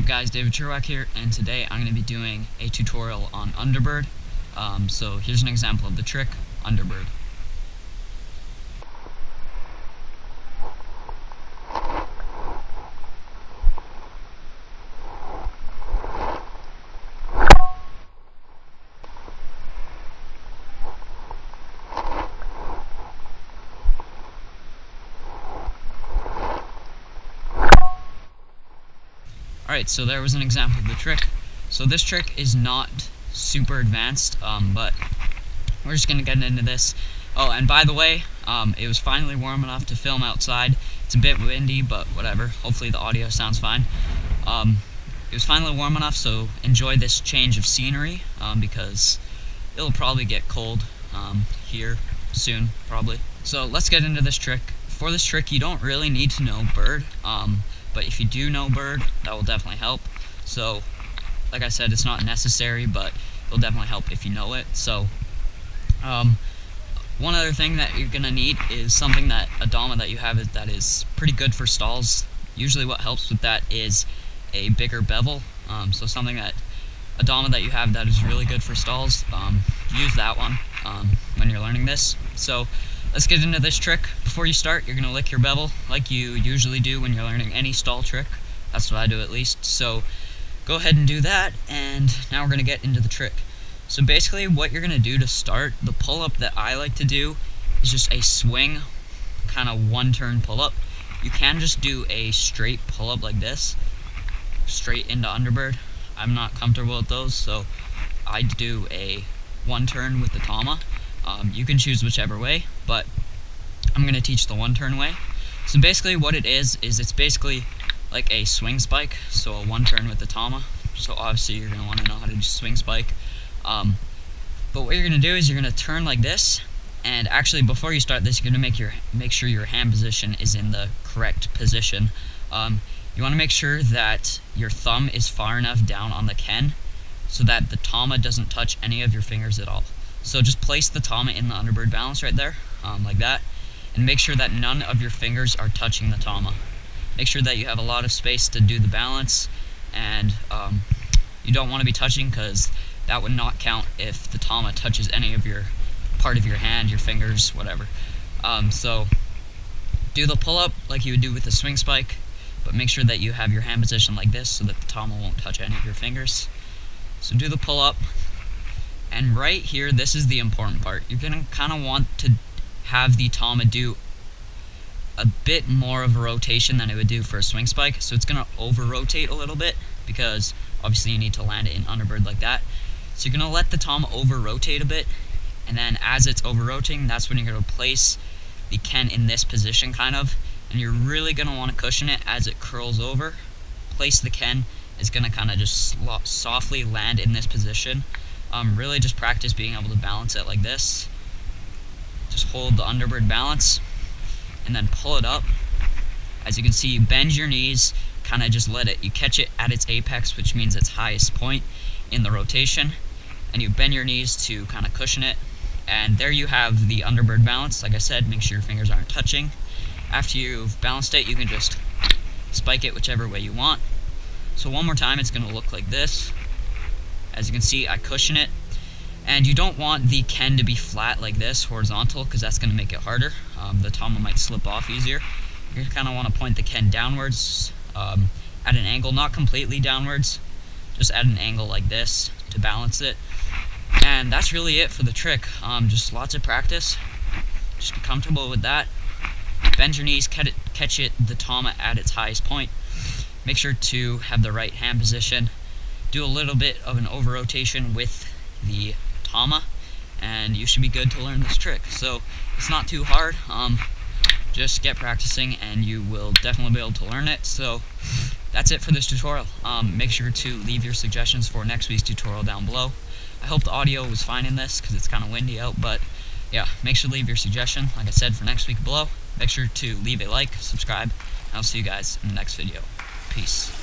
up guys, DAVECHER here, and today I'm going to be doing a tutorial on UNDERBIRD. So here's an example of the trick, UNDERBIRD. Alright, so there was an example of the trick. So this trick is not super advanced, but we're just going to get into this. Oh, and by the way, it was finally warm enough to film outside. It's a bit windy, but whatever. Hopefully the audio sounds fine. It was finally warm enough, so enjoy this change of scenery, because it'll probably get cold here soon, probably. So let's get into this trick. For this trick, you don't really need to know bird. But if you do know bird, that will definitely help. So, like I said, it's not necessary, but it'll definitely help if you know it. So, one other thing that you're going to need is something that a Dama that you have that is pretty good for stalls. Usually what helps with that is a bigger bevel. So something that a Dama that you have that is really good for stalls, use that one when you're learning this. So, let's get into this trick. Before you start, you're going to lick your bevel like you usually do when you're learning any stall trick. That's what I do at least. So go ahead and do that, and now we're going to get into the trick. So basically what you're going to do to start, the pull-up that I like to do is just a swing, kind of one-turn pull-up. You can just do a straight pull-up like this, straight into UNDERBIRD. I'm not comfortable with those, so I do a one-turn with the Tama. You can choose whichever way, but I'm going to teach the one-turn way. So basically what it is it's basically like a swing spike, so a one-turn with the Tama. So obviously you're going to want to know how to do swing spike. But what you're going to do is you're going to turn like this, and actually before you start this, you're going to make sure your hand position is in the correct position. You want to make sure that your thumb is far enough down on the Ken so that the Tama doesn't touch any of your fingers at all. So just place the Tama in the UNDERBIRD balance right there, like that, and make sure that none of your fingers are touching the Tama. Make sure that you have a lot of space to do the balance, and you don't want to be touching, because that would not count if the Tama touches any of your part of your hand, your fingers, whatever. So do the pull-up like you would do with the swing spike, but make sure that you have your hand position like this so that the Tama won't touch any of your fingers. So do the pull-up. And right here, this is the important part. You're going to kind of want to have the Tama do a bit more of a rotation than it would do for a swing spike. So it's going to over-rotate a little bit, because obviously you need to land it in UNDERBIRD like that. So you're going to let the Tama over-rotate a bit, and then as it's over-rotating, that's when you're going to place the Ken in this position kind of, and you're really going to want to cushion it as it curls over. Place the Ken is going to kind of just softly land in this position. Really just practice being able to balance it like this. Just hold the UNDERBIRD balance and then pull it up. As you can see, you bend your knees, kind of just you catch it at its apex, which means its highest point in the rotation, and you bend your knees to kind of cushion it, and there you have the UNDERBIRD balance. Like I said, make sure your fingers aren't touching. After you've balanced it, you can just spike it whichever way you want. So one more time, it's going to look like this. As you can see, I cushion it, and you don't want the Ken to be flat like this, horizontal, because that's going to make it harder. The Tama might slip off easier. You kind of want to point the Ken downwards, at an angle, not completely downwards, just at an angle like this to balance it. And that's really it for the trick. Just lots of practice. Just be comfortable with that. Bend your knees, catch the Tama at its highest point. Make sure to have the right hand position. Do a little bit of an over-rotation with the Tama, and you should be good to learn this trick. So it's not too hard. Just get practicing and you will definitely be able to learn it. So that's it for this tutorial. Make sure to leave your suggestions for next week's tutorial down below. I hope the audio was fine in this, because it's kind of windy out, but yeah, make sure to leave your suggestion, like I said, for next week below. Make sure to leave a like, subscribe, and I'll see you guys in the next video. Peace.